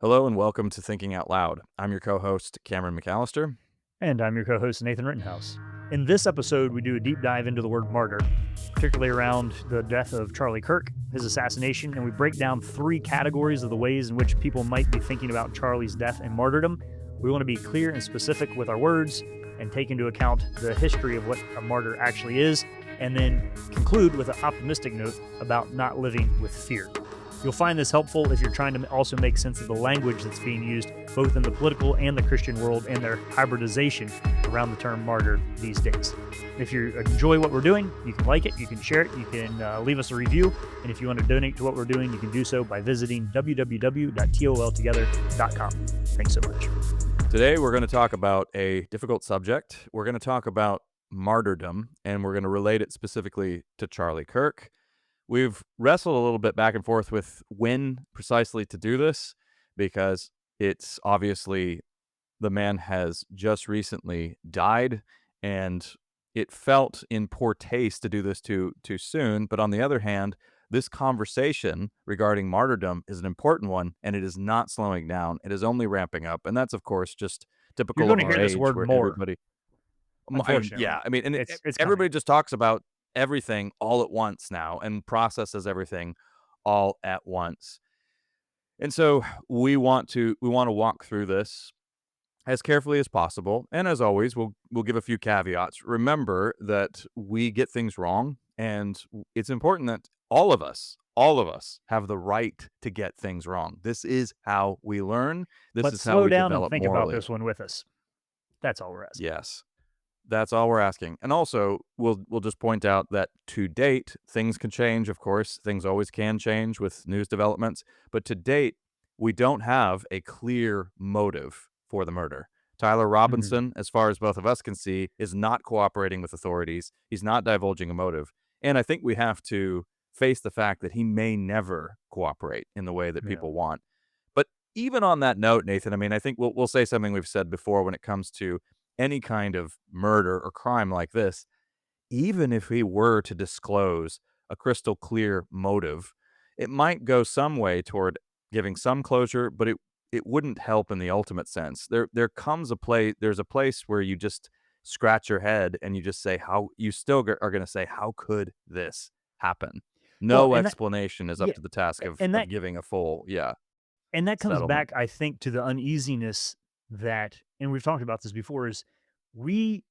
Hello and welcome to Thinking Out Loud. I'm your co-host, Cameron McAllister. And I'm your co host, Nathan Rittenhouse. In this episode, we do a deep dive into the word martyr, particularly around the death of Charlie Kirk, his assassination, and we break down three categories of the ways in which people might be thinking about Charlie's death and martyrdom. We want to be clear and specific with our words and take into account the history of what a martyr actually is, and then conclude with an optimistic note about not living with fear. You'll find this helpful if you're trying to also make sense of the language that's being used both in the political and the Christian world and their hybridization around the term martyr these days. If you enjoy what we're doing, you can like it, you can share it, you can leave us a review, and if you want to donate to what we're doing, you can do so by visiting www.toltogether.com. Thanks so much. Today we're going to talk about a difficult subject. We're going to talk about martyrdom, and we're going to relate it specifically to Charlie Kirk. We've wrestled a little bit back and forth with when precisely to do this, because it's obviously the man has just recently died, and it felt in poor taste to do this too soon. But on the other hand, this conversation regarding martyrdom is an important one, and it is not slowing down. It is only ramping up, and that's of course just You're typical going of to our hear this age, word where more, everybody. unfortunately. And It's everybody coming. just talks about everything all at once now and processes everything all at once. And so we want to walk through this as carefully as possible. And as always, we'll give a few caveats. Remember that we get things wrong, and it's important that all of us have the right to get things wrong. This is how we learn. This Let's is how slow we down and develop think about morally. this one with us. That's all we're asking. Yes. That's all we're asking. And also, we'll just point out that to date, things can change, of course. Things always can change with news developments. But to date, we don't have a clear motive for the murder. Tyler Mhm. Robinson, as far as both of us can see, is not cooperating with authorities. He's not divulging a motive. And I think we have to face the fact that he may never cooperate in the way that Yeah. people want. But even on that note, Nathan, I mean, I think we'll say something we've said before when it comes to any kind of murder or crime like this. Even if he were to disclose a crystal clear motive, it might go some way toward giving some closure, but it wouldn't help in the ultimate sense. There's a place where you just scratch your head and you just say, how you still are going to say, how could this happen? Well, No explanation is up yeah, to the task and of giving a full, that comes settlement. back, I think, to the uneasiness that, and we've talked about this before, is we,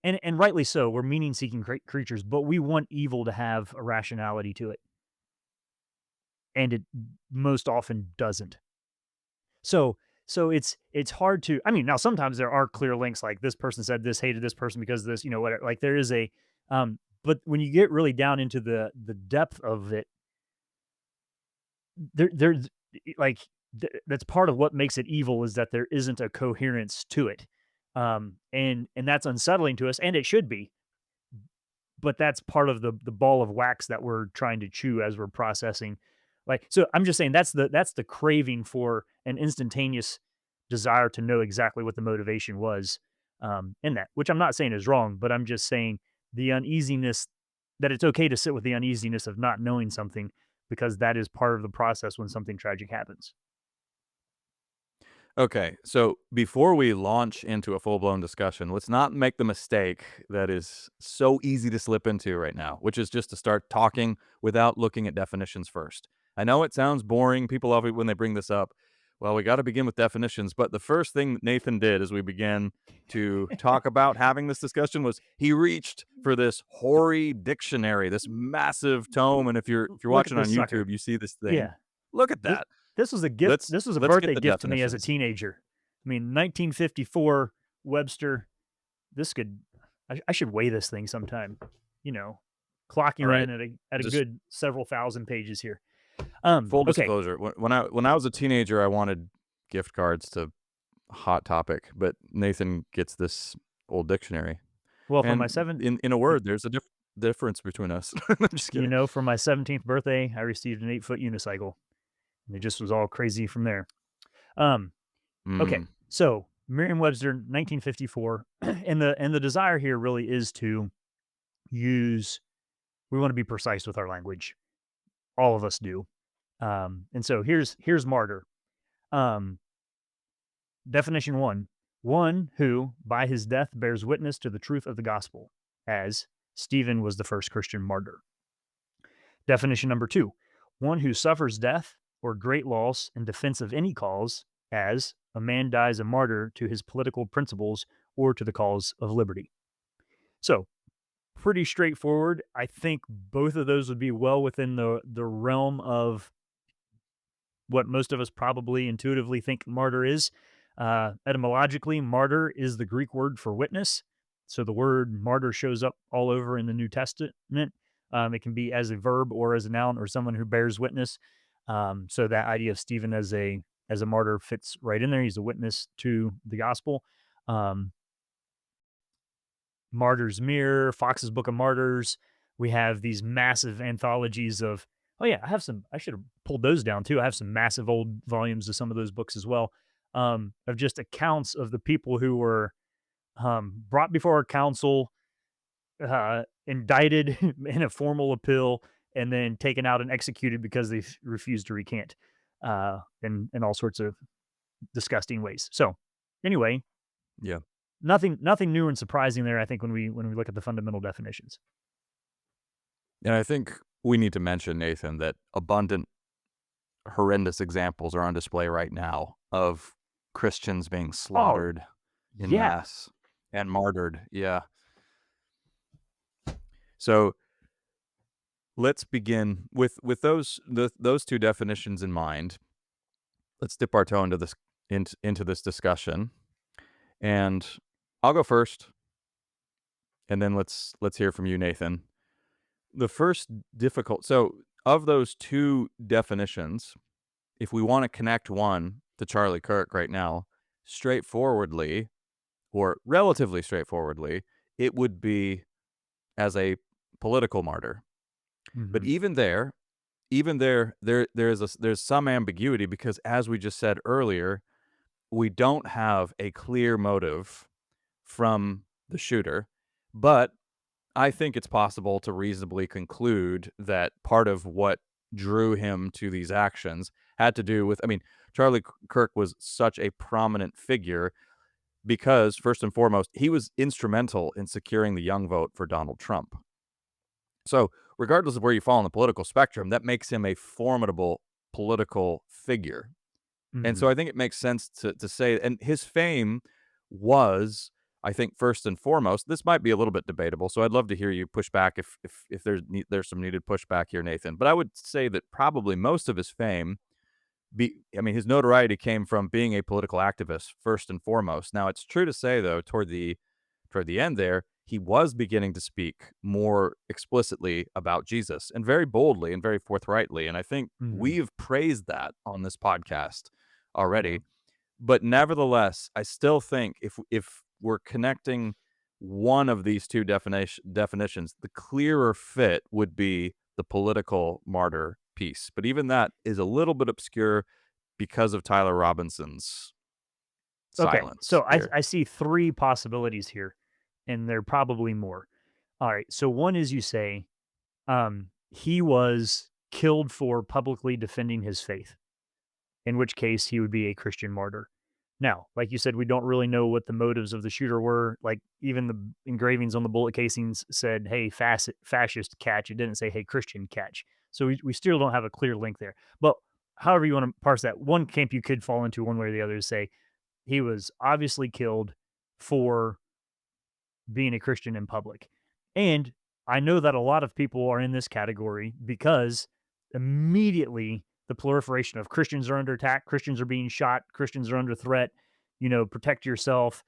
and rightly so, we're meaning seeking creatures, but we want evil to have a rationality to it, and it most often doesn't. So it's hard to, I mean, now sometimes there are clear links, like this person said this, hated this person because of this, whatever. Like there is a but when you get really down into the depth of it, there's like that's part of what makes it evil, is that there isn't a coherence to it. And that's unsettling to us, and it should be, but that's part of the ball of wax that we're trying to chew as we're processing. Like, so I'm just saying that's the craving for an instantaneous desire to know exactly what the motivation was, in that, which I'm not saying is wrong, but I'm just saying the uneasiness, that it's okay to sit with the uneasiness of not knowing something, because that is part of the process when something tragic happens. Okay, so before we launch into a full-blown discussion, let's not make the mistake that is so easy to slip into right now, which is just to start talking without looking at definitions first. I know it sounds boring. People love it when they bring this up. Well, we got to begin with definitions. But the first thing that Nathan did as we began to talk about having this discussion was he reached for this hoary dictionary, this massive tome. And if you're Look at watching on this sucker. YouTube, you see this thing. Yeah. Look at This that. this was a gift. Let's This was a let's get birthday the gift to me as a definitions. teenager. I mean, 1954 Webster. This could, I should weigh this thing sometime. You know, All clocking right. in at a Just good several thousand pages here. full Okay. disclosure, when I was a teenager, I wanted gift cards to Hot Topic, but Nathan gets this old dictionary, Well, for my and seventh, in a word, there's a difference between us. I'm just kidding. for my 17th birthday, I received an 8-foot unicycle, and it just was all crazy from there. Um, okay. Mm, So Merriam-Webster, 1954, and the desire here really is to use. We want to be precise with our language. All of us do. And so here's martyr. Um, Definition one who, by his death, bears witness to the truth of the gospel, as Stephen was the first Christian martyr. Definition number two, one who suffers death or great loss in defense of any cause, as a man dies a martyr to his political principles or to the cause of liberty. So, pretty straightforward. I think both of those would be well within the realm of what most of us probably intuitively think martyr is. Etymologically, martyr is the Greek word for witness. So the word martyr shows up all over in the New Testament. It can be as a verb or as a noun or someone who bears witness. So that idea of Stephen as a martyr fits right in there. He's a witness to the gospel. Um, Martyr's Mirror, Fox's Book of Martyrs. We have these massive anthologies of, oh yeah, I should have pulled those down too. I have some massive old volumes of some of those books as well, of just accounts of the people who were brought before a council, indicted in a formal appeal, and then taken out and executed because they refused to recant, in all sorts of disgusting ways. So, anyway, Yeah. nothing new and surprising there. I think when we look at the fundamental definitions. And I think we need to mention, Nathan, that abundant, horrendous examples are on display right now of Christians being Oh slaughtered in yeah. mass and martyred. Yeah. So let's begin with those two definitions in mind. Let's dip our toe into this discussion, and I'll go first, and then let's hear from you, Nathan. The first so of those two definitions, if we want to connect one to Charlie Kirk right now, straightforwardly or relatively straightforwardly, it would be as a political martyr. But Mhm. even there, there's some ambiguity because, as we just said earlier, we don't have a clear motive from the shooter. But I think it's possible to reasonably conclude that part of what drew him to these actions had to do with, I mean, Charlie Kirk was such a prominent figure because, first and foremost, he was instrumental in securing the young vote for Donald Trump. So, regardless of where you fall on the political spectrum, that makes him a formidable political figure. And so Mhm. I think it makes sense to say, and his fame was, I think, first and foremost, this might be a little bit debatable, so I'd love to hear you push back if there's some needed pushback here, Nathan. But I would say that probably most of his fame, his notoriety came from being a political activist first and foremost. Now, it's true to say, though, toward the end there, he was beginning to speak more explicitly about Jesus, and very boldly and very forthrightly. And I think Mhm. we've praised that on this podcast Yeah. already. But nevertheless, I still think if we're connecting one of these two definitions, the clearer fit would be the political martyr piece. But even that is a little bit obscure because of Tyler Robinson's Okay. silence So here. I see three possibilities here, and there are probably more. All right. So one is you say he was killed for publicly defending his faith, in which case he would be a Christian martyr. Now, like you said, we don't really know what the motives of the shooter were. Like even the engravings on the bullet casings said, "Hey, fascist catch." It didn't say, "Hey, Christian catch." So we still don't have a clear link there. But however you want to parse that, one camp you could fall into one way or the other is say he was obviously killed for being a Christian in public. And I know that a lot of people are in this category because immediately the proliferation of Christians are under attack, Christians are being shot, Christians are under threat, protect yourself,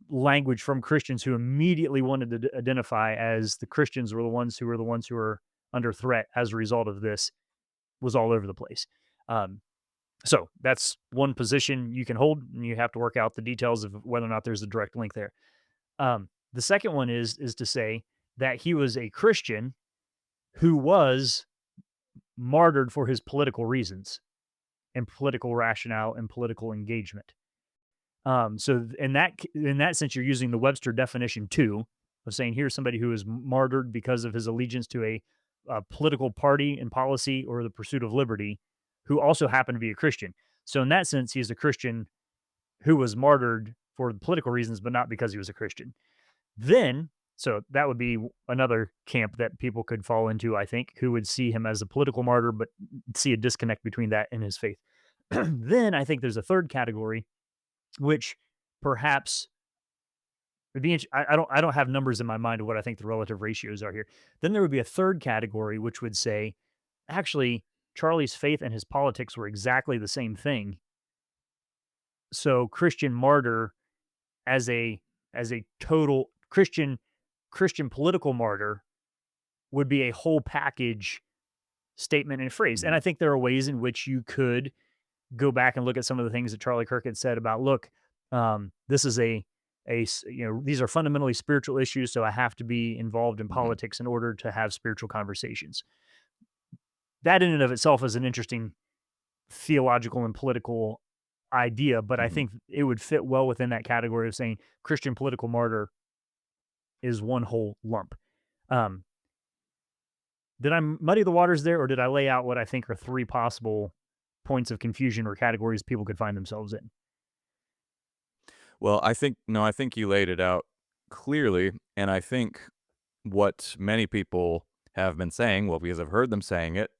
language from Christians who immediately wanted to identify as the Christians were the ones who were under threat as a result of this was all over the place. Um, so that's one position you can hold, and you have to work out the details of whether or not there's a direct link there. The second one is to say that he was a Christian who was martyred for his political reasons and political rationale and political engagement. So in that sense, you're using the Webster definition too of saying here's somebody who is martyred because of his allegiance to a political party and policy or the pursuit of liberty, who also happened to be a Christian. So in that sense, he's a Christian who was martyred for political reasons, but not because he was a Christian. Then, so that would be another camp that people could fall into, I think, who would see him as a political martyr, but see a disconnect between that and his faith. Then I think there's a third category, which perhaps would be. I don't have numbers in my mind of what I think the relative ratios are here. Then there would be a third category, which would say, actually, Charlie's faith and his politics were exactly the same thing. So Christian martyr as a total Christian political martyr would be a whole package statement and phrase. And Mhm. I think there are ways in which you could go back and look at some of the things that Charlie Kirk had said about, look, this is these are fundamentally spiritual issues, so I have to be involved in Mhm. politics in order to have spiritual conversations. That in and of itself is an interesting theological and political idea, but I Mhm. think it would fit well within that category of saying Christian political martyr is one whole lump. Um, did I muddy the waters there, or did I lay out what I think are three possible points of confusion or categories people could find themselves in? Well, I think no, I think you laid it out clearly, and I think what many people have been saying, well, because I've heard them saying it,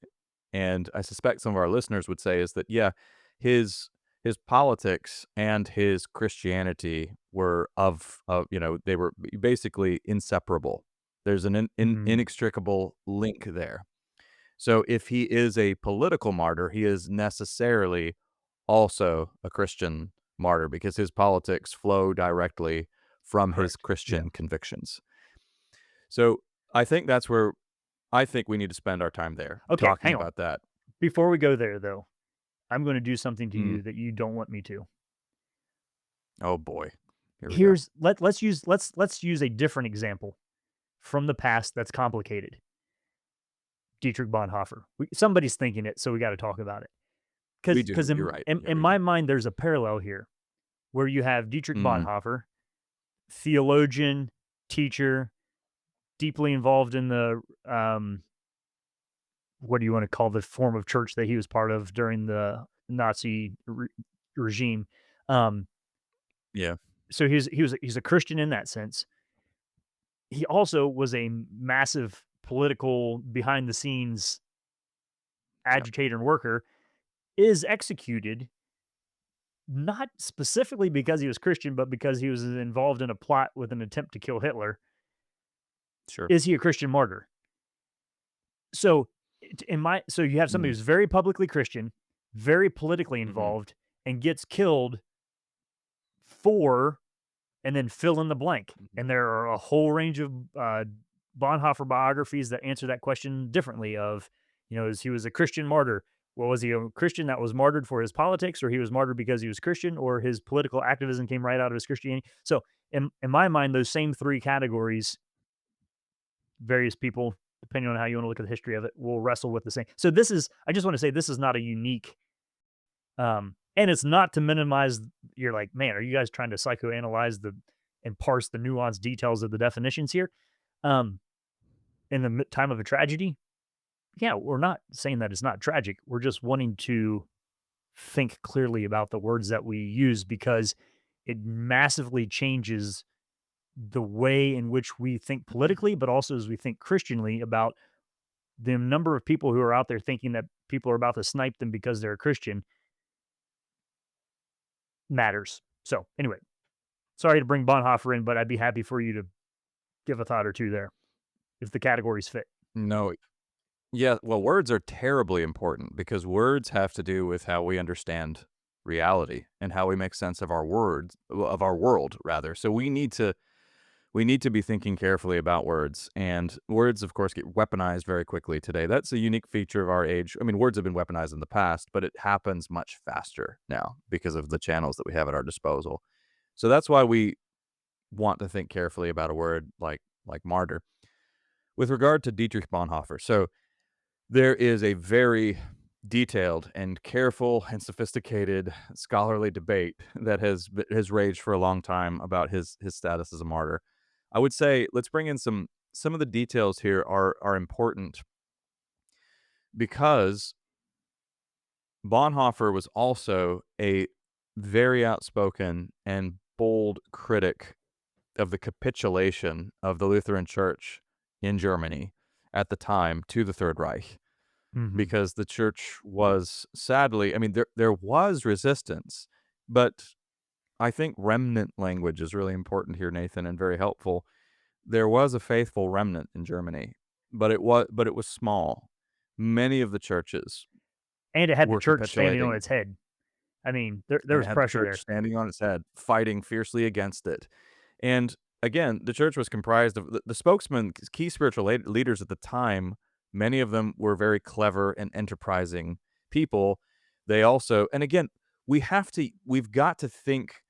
and I suspect some of our listeners would say is that, yeah, his his politics and his Christianity were they were basically inseparable. There's an Mm, inextricable link there. So if he is a political martyr, he is necessarily also a Christian martyr because his politics flow directly from his correct. Yeah. Christian convictions. So I think that's where I think we need to spend our time there, Okay, talking hang on. about that. Before we go there, though, I'm going to do something to Mm. you that you don't want me to. Oh boy. Here we go. Let's use a different example from the past that's complicated. Dietrich Bonhoeffer. Somebody's thinking it, so we got to talk about it. We Because do. You're right. Yeah, in we my do. mind, there's a parallel here where you have Dietrich Mm. Bonhoeffer, theologian, teacher, deeply involved in the what do you want to call the form of church that he was part of during the regime. Um, Yeah. so he's a Christian in that sense. He also was a massive political behind the scenes Yep. agitator and worker. Is executed not specifically because he was Christian, but because he was involved in a plot with an attempt to kill Hitler. Sure. Is he a Christian martyr? So, so you have somebody Mm. who's very publicly Christian, very politically Mhm. involved, and gets killed for, and then fill in the blank. Mhm. And there are a whole range of Bonhoeffer biographies that answer that question differently. Of, as he was a Christian martyr. Well, was he a Christian that was martyred for his politics, or he was martyred because he was Christian, or his political activism came right out of his Christianity? So, in my mind, those same three categories, various people, depending on how you want to look at the history of it, will wrestle with the same. So, I just want to say, this is not a unique, and it's not to minimize. You're like, man, are you guys trying to psychoanalyze and parse the nuanced details of the definitions here? Um, in the time of a tragedy, yeah, we're not saying that it's not tragic. We're just wanting to think clearly about the words that we use because it massively changes the way in which we think politically, but also as we think Christianly about the number of people who are out there thinking that people are about to snipe them because they're a Christian matters. So, anyway, sorry to bring Bonhoeffer in, but I'd be happy for you to give a thought or two there if the categories fit. No. Yeah, well, words are terribly important because words have to do with how we understand reality and how we make sense of of our world rather. So we need to be thinking carefully about words, and words, of course, get weaponized very quickly today. That's a unique feature of our age. I mean, words have been weaponized in the past, but it happens much faster now because of the channels that we have at our disposal. So that's why we want to think carefully about a word like martyr. With regard to Dietrich Bonhoeffer, so there is a very detailed and careful and sophisticated scholarly debate that has raged for a long time about his status as a martyr. I would say let's bring in some of the details here are important because Bonhoeffer was also a very outspoken and bold critic of the capitulation of the Lutheran Church in Germany at the time to the Third Reich, Hmm. because the church was sadly, I mean, there was resistance, but I think remnant language is really important here, Nathan, and very helpful. There was a faithful remnant in Germany, but it was small. Many of the churches And it had the were church standing on capitulating, its head. I mean, there and it was had the pressure church there. standing on its head, fighting fiercely against it. And again, the church was comprised of the spokesmen, key spiritual leaders at the time. Many of them were very clever and enterprising people. They also, and again, we've got to think.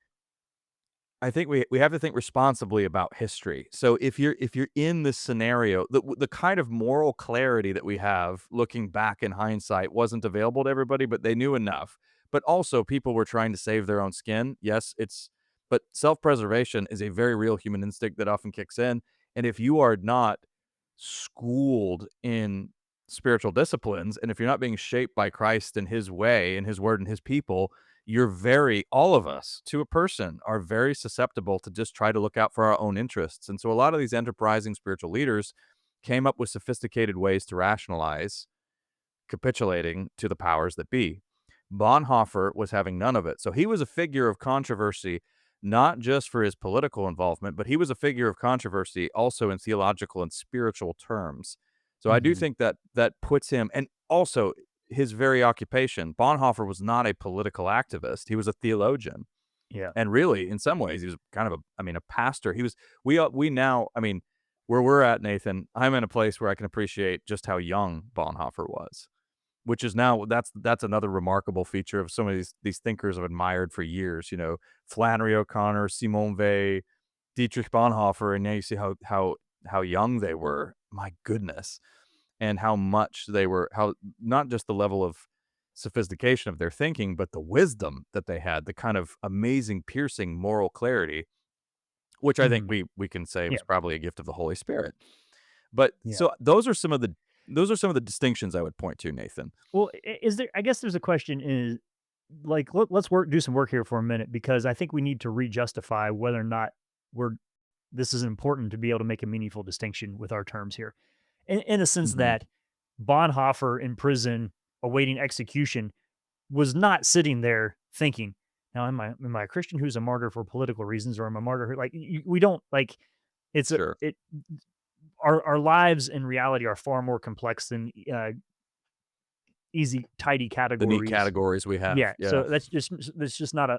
I think we have to think responsibly about history. So if you're in this scenario, the kind of moral clarity that we have looking back in hindsight wasn't available to everybody, but they knew enough. But also people were trying to save their own skin. Yes, but self-preservation is a very real human instinct that often kicks in. And if you are not schooled in spiritual disciplines, and if you're not being shaped by Christ and his way and his word and his people, all of us to a person are very susceptible to just try to look out for our own interests. And so a lot of these enterprising spiritual leaders came up with sophisticated ways to rationalize capitulating to the powers that be. Bonhoeffer was having none of it. So he was a figure of controversy, not just for his political involvement, but he was a figure of controversy also in theological and spiritual terms. So I do Hmm. think that that puts him, and also his very occupation. Bonhoeffer was not a political activist; he was a theologian, Yeah. and really, in some ways, he was kind of a pastor. He was. We now, I mean, where we're at, Nathan. I'm in a place where I can appreciate just how young Bonhoeffer was, which is now that's another remarkable feature of some of these thinkers I've admired for years. Flannery O'Connor, Simone Weil, Dietrich Bonhoeffer, and now you see how young they were. My goodness, and how much they were, how not just the level of sophistication of their thinking, but the wisdom that they had, the kind of amazing, piercing moral clarity, which I think Hmm. we can say Yeah. was probably a gift of the Holy Spirit. But Yeah. so those are some of the distinctions I would point to, Nathan. Well, is there? I guess there's a question. Is like let's do some work here for a minute because I think we need to re-justify whether or not we're this is important to be able to make a meaningful distinction with our terms here. In the sense Mhm. that Bonhoeffer in prison awaiting execution was not sitting there thinking, now am I a Christian who's a martyr for political reasons or am I a martyr who we don't like it's a Sure. it our lives in reality are far more complex than easy tidy The neat categories. categories we have. Yeah, Yeah. so that's just not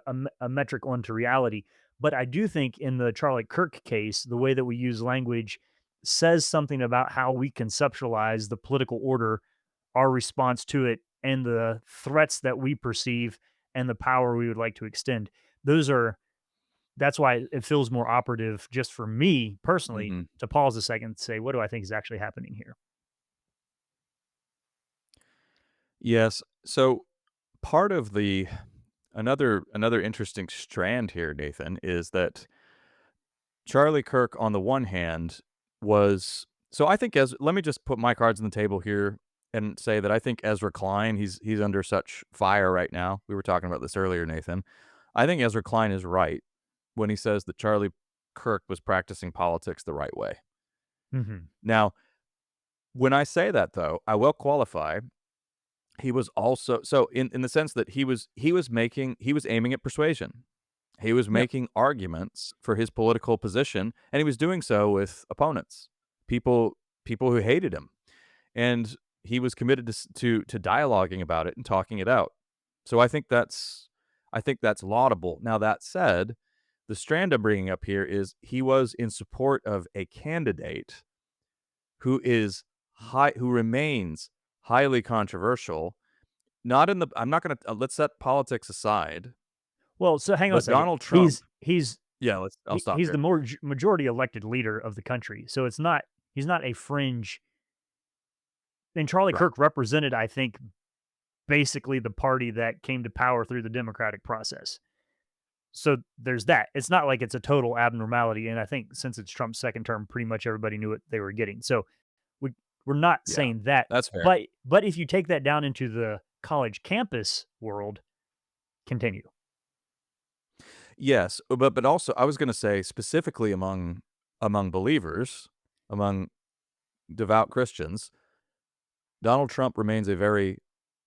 a metric onto reality. But I do think in the Charlie Kirk case, the way that we use language says something about how we conceptualize the political order, our response to it, and the threats that we perceive and the power we would like to extend. Those are that's why it feels more operative just for me personally Mhm. to pause a second and say, what do I think is actually happening here? Yes. So part of the another interesting strand here, Nathan, is that Charlie Kirk, on the one hand, was so I think as let me just put my cards on the table here and say that I think Ezra Klein, he's under such fire right now. We were talking about this earlier, Nathan. I think Ezra Klein is right when he says that Charlie Kirk was practicing politics the right way. Hmm. Now, when I say that though, I will qualify. He was also so in the sense that he was aiming at persuasion. He was Yep. making arguments for his political position, and he was doing so with opponents, people people who hated him, and he was committed to dialoguing about it and talking it out. So I think that's laudable. Now that said, the strand I'm bringing up here is he was in support of a candidate who remains highly controversial. Not in the I'm not gonna let's set politics aside, Well, so hang on a but second. Donald Trump. Yeah, I'll stop He's the here. majority elected leader of the country. So it's not he's not a fringe. And Charlie Right. Kirk represented, I think, basically the party that came to power through the democratic process. So there's that. It's not like it's a total abnormality. And I think since it's Trump's second term, pretty much everybody knew what they were getting. So we we're not Yeah. saying that. That's fair. But if you take that down into the college campus world continue. Yes, but also I was gonna say specifically among believers, among devout Christians, Donald Trump remains a very,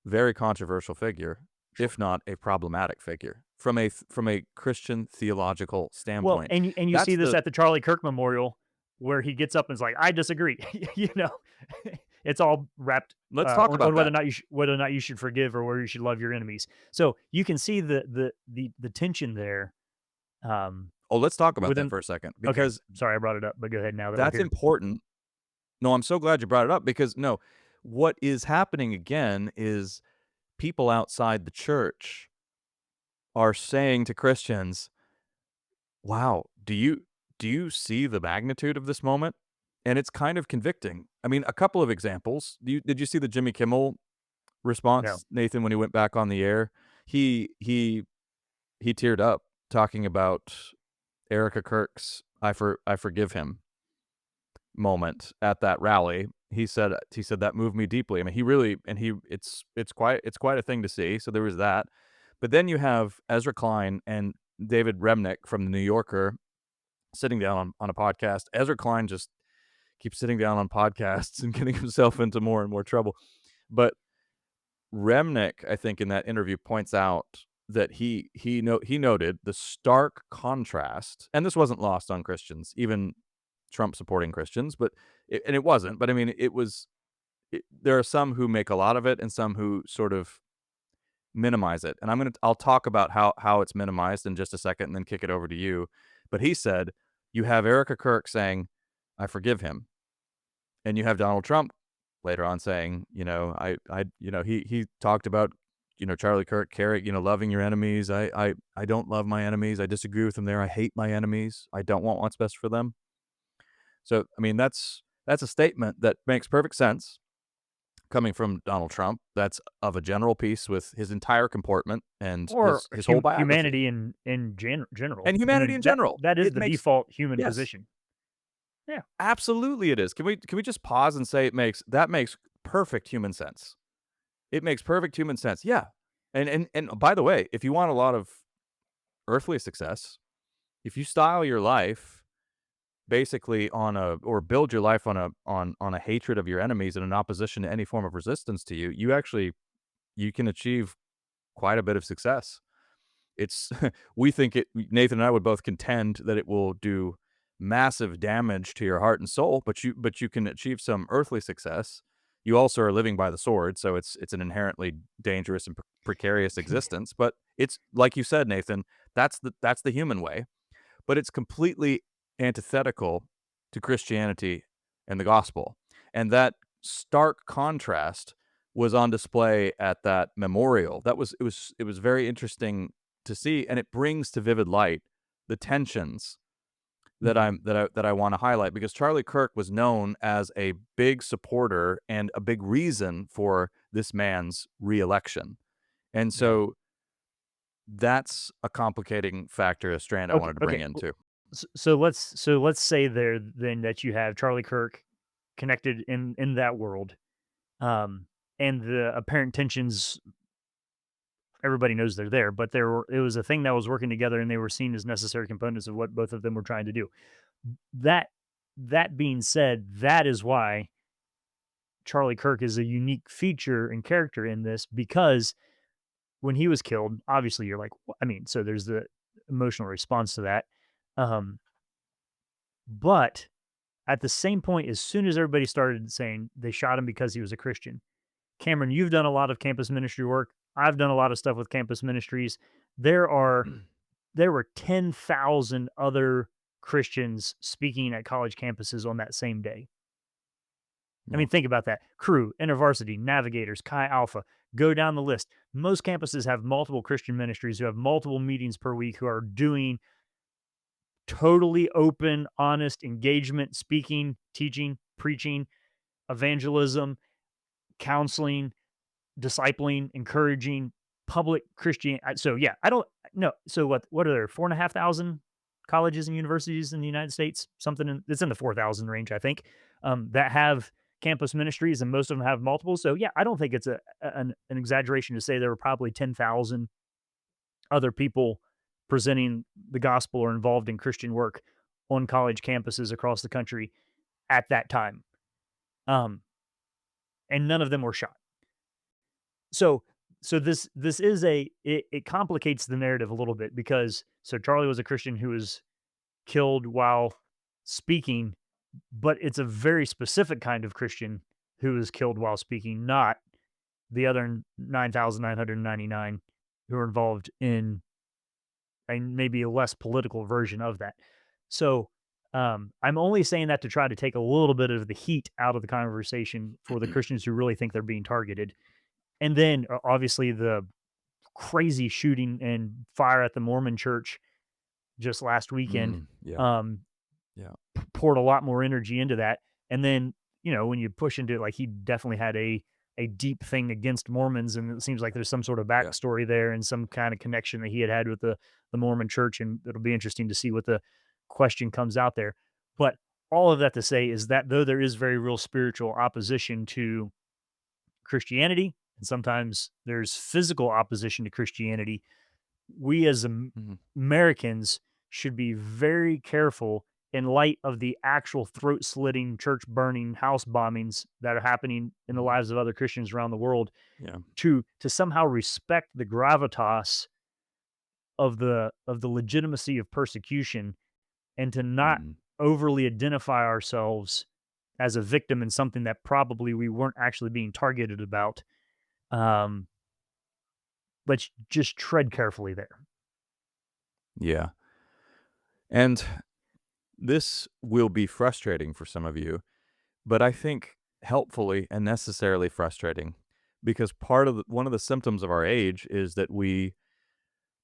very controversial figure, Sure. if not a problematic figure from a Christian theological Well, standpoint. and you see That's this the at the Charlie Kirk Memorial where he gets up and is like, "I disagree." You know? It's all wrapped, let's talk on about whether or that. not whether or not you should forgive or whether you should love your enemies. So, you can see the tension there, Oh, let's talk about that within. for a second Okay, because sorry I brought it up, but go ahead now that we're that's here. important. No, I'm so glad you brought it up because no, what is happening again is people outside the church are saying to Christians, "Wow, do you see the magnitude of this moment?" And it's kind of convicting. I mean, a couple of examples. Did you see the Jimmy Kimmel No. response, Nathan, when he went back on the air? He he he teared up talking about Erica Kirk's I forgive him moment at that rally. He said that moved me deeply. I mean, he really and he it's quite a thing to see. So there was that. But then you have Ezra Klein and David Remnick from the New Yorker sitting down on a podcast. Ezra Klein just keeps sitting down on podcasts and getting himself into more and more trouble. But Remnick, I think, in that interview points out that he noted the stark contrast, and this wasn't lost on Christians, even Trump supporting Christians, but it wasn't. But I mean, there are some who make a lot of it, and some who sort of minimize it. And I'll talk about how it's minimized in just a second, and then kick it over to you. But he said you have Erica Kirk saying, "I forgive him," and you have Donald Trump later on saying, he talked about, Charlie Kirk, loving your enemies. I don't love my enemies. I disagree with them there. I hate my enemies. I don't want what's best for them. So, I mean, that's a statement that makes perfect sense coming from Donald Trump. That's of a general piece with his entire comportment and Or his whole biography humanity in general. and I humanity mean, in general. that is It the makes default human yes. position. Yeah. Absolutely, it is. Can we just pause and say that makes perfect human sense? It makes perfect human sense. Yeah, and by the way, if you want a lot of earthly success, if you style your life basically on a or build your life on a hatred of your enemies and an opposition to any form of resistance to you, you can achieve quite a bit of success. It's we think it Nathan and I would both contend that it will do massive damage to your heart and soul, but you can achieve some earthly success. You also are living by the sword, so it's an inherently dangerous and precarious existence, but it's like you said, Nathan, that's the human way, but it's completely antithetical to Christianity and the gospel. And that stark contrast was on display at that memorial. It was very interesting to see, and it brings to vivid light the tensions Mhm. that I want to highlight because Charlie Kirk was known as a big supporter and a big reason for this man's reelection. And Yeah. so that's a complicating factor, a strand I Okay, wanted to bring okay. into. So let's say there then that you have Charlie Kirk connected in that world, um, and the apparent tensions. Everybody knows they're there, but it was a thing that was working together, and they were seen as necessary components of what both of them were trying to do. That that being said, that is why Charlie Kirk is a unique feature and character in this because when he was killed, obviously you're like, I mean, so there's the emotional response to that. Um, but at the same point, as soon as everybody started saying they shot him because he was a Christian, Cameron, you've done a lot of campus ministry work. I've done a lot of stuff with campus ministries. There are there were 10,000 other Christians speaking at college campuses on that same day. I mean, Well, think about that. Crew, InterVarsity, Navigators, Chi Alpha, go down the list. Most campuses have multiple Christian ministries who have multiple meetings per week who are doing totally open, honest engagement, speaking, teaching, preaching, evangelism, counseling, discipling, encouraging, public Christian. So yeah, I don't know. So what are there? 4,500 colleges and universities in the United States? Something it's in the 4,000 range, I think, that have campus ministries, and most of them have multiple. So yeah, I don't think it's an exaggeration to say there were probably 10,000 other people presenting the gospel or involved in Christian work on college campuses across the country at that time. Um, and none of them were shot. So this is it complicates the narrative a little bit because so Charlie was a Christian who was killed while speaking, but it's a very specific kind of Christian who was killed while speaking, not the other 9,999 who are involved in maybe a less political version of that. So I'm only saying that to try to take a little bit of the heat out of the conversation for the Christians who really think they're being targeted. And then obviously the crazy shooting and fire at the Mormon church just last weekend Yeah. um, Yeah. poured a lot more energy into that. And then, when you push into it, like he definitely had a deep thing against Mormons, and it seems like there's some sort of Yeah. backstory there and some kind of connection that he had with the Mormon church, and it'll be interesting to see what the question comes out there. But all of that to say is that though there is very real spiritual opposition to Christianity, and sometimes there's physical opposition to Christianity, we as Mhm. Americans should be very careful in light of the actual throat slitting, church burning, house bombings that are happening in the Mhm. lives of other Christians around the world Yeah. to somehow respect the gravitas of the legitimacy of persecution and to not Mhm. overly identify ourselves as a victim in something that probably we weren't actually being targeted about. Um, let's just tread carefully there. Yeah. And this will be frustrating for some of you, but I think helpfully and necessarily frustrating because one of the symptoms of our age is that we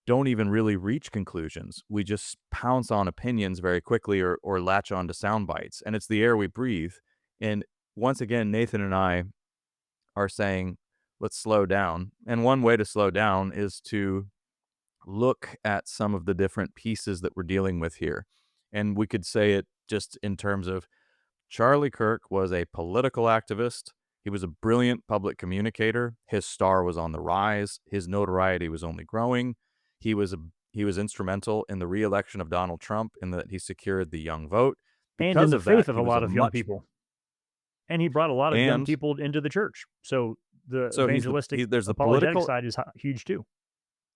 don't even really reach conclusions. We just pounce on opinions very quickly or latch on to sound bites, and it's the air we breathe. And once again, Nathan and I are saying, let's slow down. And one way to slow down is to look at some of the different pieces that we're dealing with here. And we could say it just in terms of Charlie Kirk was a political activist. He was a brilliant public communicator. His star was on the rise. His notoriety was only growing. He was a, he was instrumental in the re-election of Donald Trump in that he secured the young vote. And in Because the of that, faith of he a was a lot of young much people. And he brought a lot of young and people into the church. So the so evangelistic there's the apologetic political side is huge too.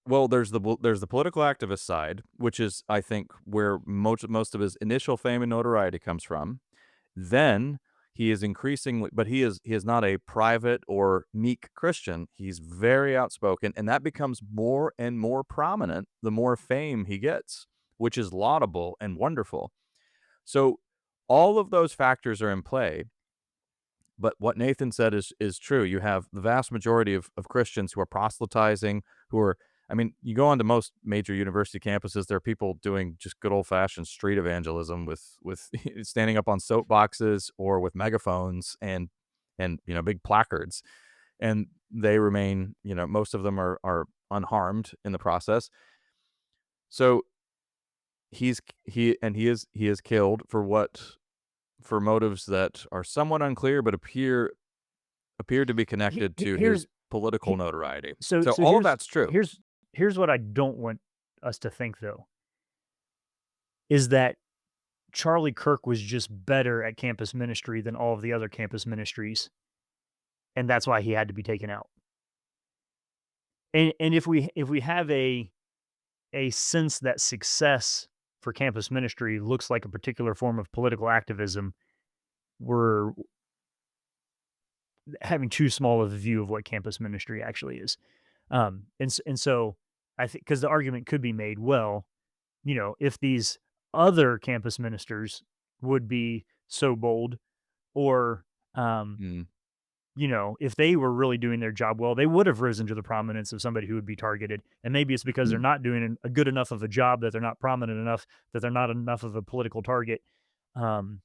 well, there's the political activist side, which is I think where most of his initial fame and notoriety comes from. Then he is increasingly, but he is not a private or meek Christian. He's very outspoken, and that becomes more and more prominent the more fame he gets, which is laudable and wonderful. So all of those factors are in play. But what Nathan said is true. You have the vast majority of Christians who are proselytizing, who are I mean, you go onto most major university campuses, there are people doing just good old-fashioned street evangelism with standing up on soapboxes or with megaphones and big placards. And they remain, most of them are unharmed in the process. So he is killed for motives that are somewhat unclear but appear to be connected to his Here's political he, notoriety. so So so all of that's true. here's what I don't want us to think though is that Charlie Kirk was just better at campus ministry than all of the other campus ministries, and that's why he had to be taken out. And if we have a sense that success for campus ministry looks like a particular form of political activism, we're having too small of a view of what campus ministry actually is. And so I think because the argument could be made, well, if these other campus ministers would be so bold, or um, Mm, if they were really doing their job well, they would have risen to the prominence of somebody who would be targeted. And maybe it's because they're not doing a good enough of a job that they're not prominent enough, that they're not enough of a political target um,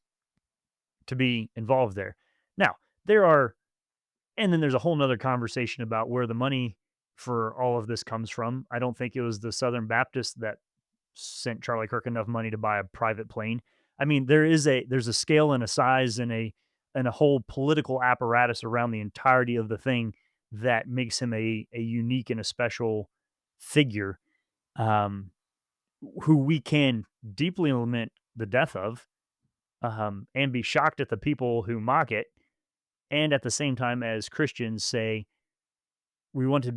to be involved there. Now, there are, and then there's a whole nother conversation about where the money for all of this comes from. I don't think it was the Southern Baptists that sent Charlie Kirk enough money to buy a private plane. I mean, there's a scale and a size and and a whole political apparatus around the entirety of the thing that makes him a unique and a special figure, um, who we can deeply lament the death of, and be shocked at the people who mock it, and at the same time, as Christians, say we want to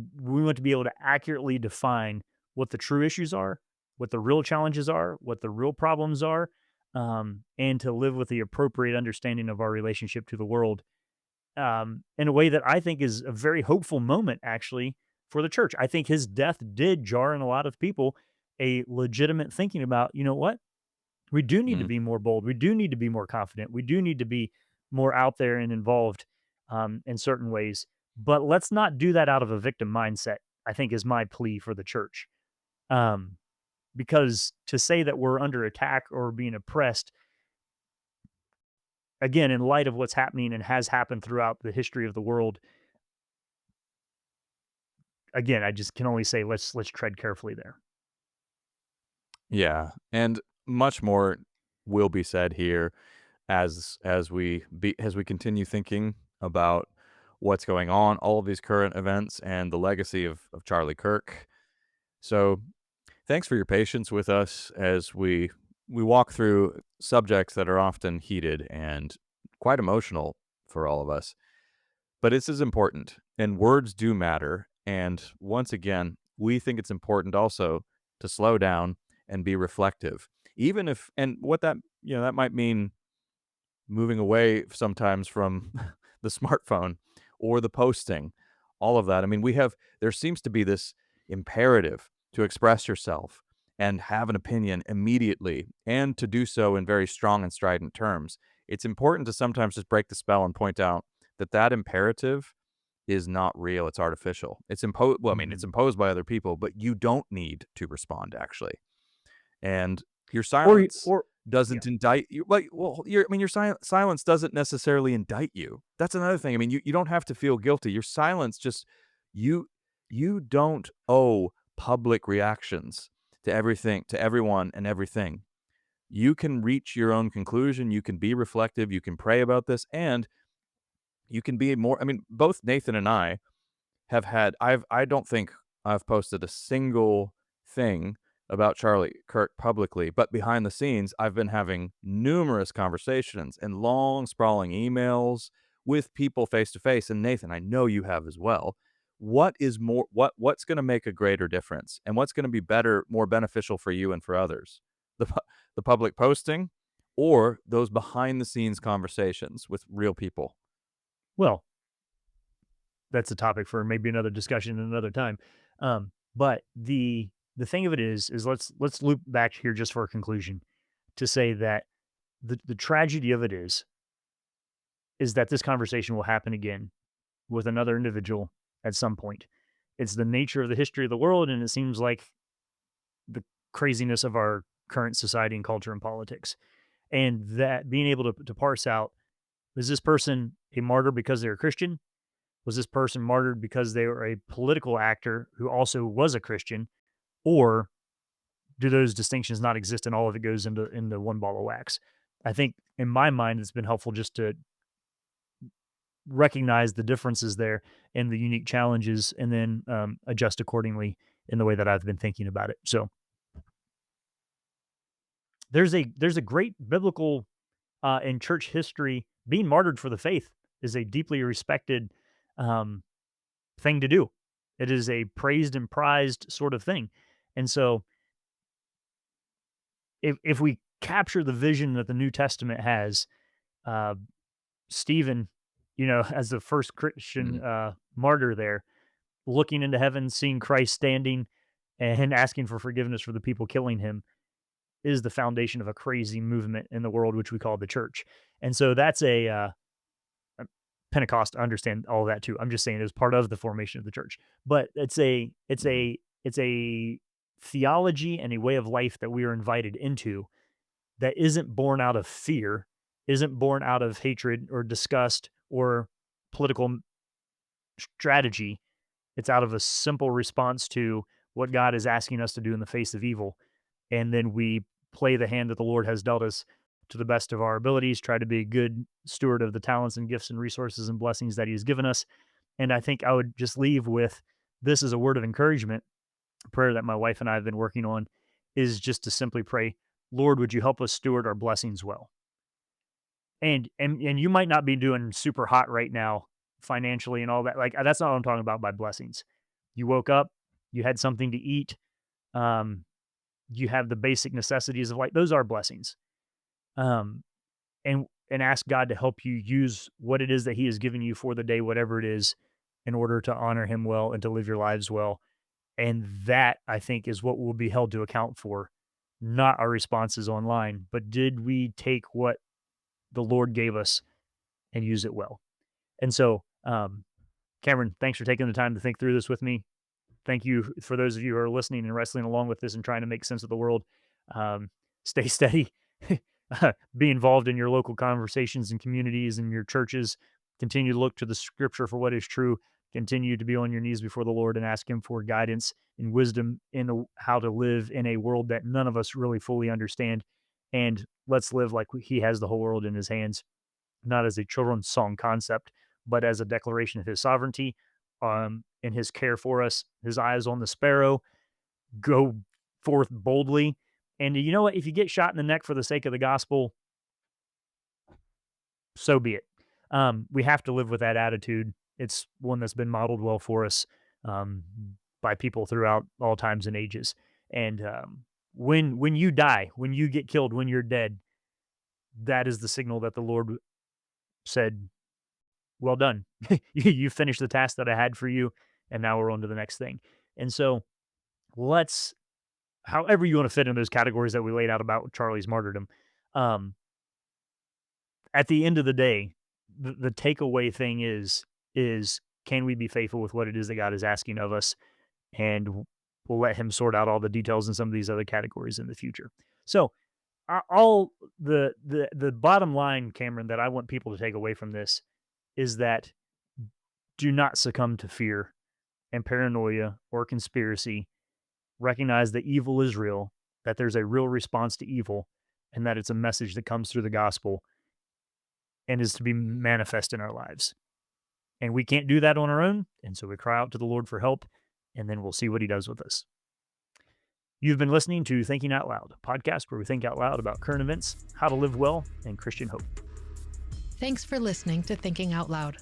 be able to accurately define what the true issues are, what the real challenges are, what the real problems are, and to live with the appropriate understanding of our relationship to the world, in a way that I think is a very hopeful moment, actually, for the church. I think his death did jar in a lot of people a legitimate thinking about, you know what? We do need to Mm. be more bold. We do need to be more confident. We do need to be more out there and involved, in certain ways. But let's not do that out of a victim mindset, I think is my plea for the church. Um, because to say that we're under attack or being oppressed, again, in light of what's happening and has happened throughout the history of the world, again, I just can only say let's tread carefully there. Yeah, and much more will be said here as we continue thinking about what's going on, all of these current events, and the legacy of Charlie Kirk. So, thanks for your patience with us as we walk through subjects that are often heated and quite emotional for all of us. But this is important, and words do matter. And once again, we think it's important also to slow down and be reflective. Even if, and what that, that might mean moving away sometimes from the smartphone or the posting, all of that. I mean, there seems to be this imperative to express yourself and have an opinion immediately and to do so in very strong and strident terms. It's important to sometimes just break the spell and point out that that imperative is not real. It's artificial. It's imposed. Well, I mean, it's Mhm. imposed by other people, but you don't need to respond actually. And your Or silence or yeah. doesn't indict you. Like, well, your silence doesn't necessarily indict you. That's another thing. I mean, you don't have to feel guilty. Your silence just you you don't owe public reactions to everything, to everyone and everything. You can reach your own conclusion. You can be reflective. You can pray about this, and you can be more. I mean, both Nathan and I have had I don't think I've posted a single thing about Charlie Kirk publicly, but behind the scenes, I've been having numerous conversations and long sprawling emails with people face to face. And Nathan, I know you have as well. What's going to make a greater difference and what's going to be better, more beneficial for you and for others? The public posting or those behind the scenes conversations with real people? Well, that's a topic for maybe another discussion another time. But the thing of it is let's loop back here just for a conclusion to say that the tragedy of it is that this conversation will happen again with another individual at some point. It's the nature of the history of the world, and it seems like the craziness of our current society and culture and politics. And that being able to parse out, is this person a martyr because they're a Christian? Was this person martyred because they were a political actor who also was a Christian? Or do those distinctions not exist and all of it goes into one ball of wax? I think in my mind, it's been helpful just to recognize the differences there and the unique challenges and then adjust accordingly in the way that I've been thinking about it. So there's a great biblical in church history. Being martyred for the faith is a deeply respected um, thing to do. It is a praised and prized sort of thing. And so if we capture the vision that the New Testament has, uh, Stephen, as the first Christian Mhm. martyr there, looking into heaven, seeing Christ standing and asking for forgiveness for the people killing him is the foundation of a crazy movement in the world, which we call the church. And so that's Pentecost. I understand all of that too. I'm just saying it was part of the formation of the church, but Mhm. it's a theology and a way of life that we are invited into that isn't born out of fear, isn't born out of hatred or disgust or political strategy. It's out of a simple response to what God is asking us to do in the face of evil. And then we play the hand that the Lord has dealt us to the best of our abilities, try to be a good steward of the talents and gifts and resources and blessings that he has given us. And I think I would just leave with this as a word of encouragement. A prayer that my wife and I have been working on is just to simply pray, Lord, would you help us steward our blessings well? And you might not be doing super hot right now financially and all that. Like, that's not what I'm talking about by blessings. You woke up, you had something to eat, um, you have the basic necessities of life. Those are blessings. Um, and ask God to help you use what it is that he has given you for the day, whatever it is, in order to honor him well and to live your lives well. And that, I think, is what we'll be held to account for, not our responses online, but did we take what the Lord gave us and use it well? And so, Cameron, thanks for taking the time to think through this with me. Thank you for those of you who are listening and wrestling along with this and trying to make sense of the world. Stay steady. Be involved in your local conversations and communities and your churches. Continue to look to the scripture for what is true. Continue to be on your knees before the Lord and ask him for guidance and wisdom in how to live in a world that none of us really fully understand. And let's live like he has the whole world in his hands, not as a children's song concept, but as a declaration of his sovereignty, and his care for us, his eyes on the sparrow. Go forth boldly. And you know what? If you get shot in the neck for the sake of the gospel, so be it. We have to live with that attitude. It's one that's been modeled well for us, by people throughout all times and ages. And when you die, when you get killed, when you're dead, that is the signal that the Lord said, well done. You finished the task that I had for you, and now we're on to the next thing. And so let's, however you want to fit in those categories that we laid out about Charlie's martyrdom, at the end of the day, the takeaway thing is can we be faithful with what it is that God is asking of us? And we'll let him sort out all the details in some of these other categories in the future. So all the bottom line, Cameron, that I want people to take away from this is that do not succumb to fear and paranoia or conspiracy. Recognize that evil is real, that there's a real response to evil, and that it's a message that comes through the gospel and is to be manifest in our lives. And we can't do that on our own, and so we cry out to the Lord for help, and then we'll see what he does with us. You've been listening to Thinking Out Loud, a podcast where we think out loud about current events, how to live well, and Christian hope. Thanks for listening to Thinking Out Loud.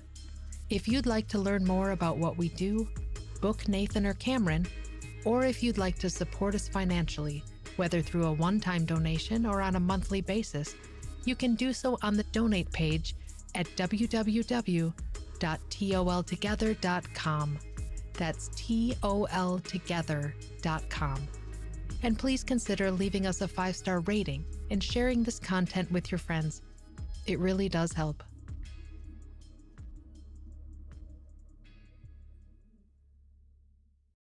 If you'd like to learn more about what we do, book Nathan or Cameron, or if you'd like to support us financially, whether through a one-time donation or on a monthly basis, you can do so on the donate page at www.toltogether.com. That's toltogether.com. And please consider leaving us a 5-star rating and sharing this content with your friends. It really does help.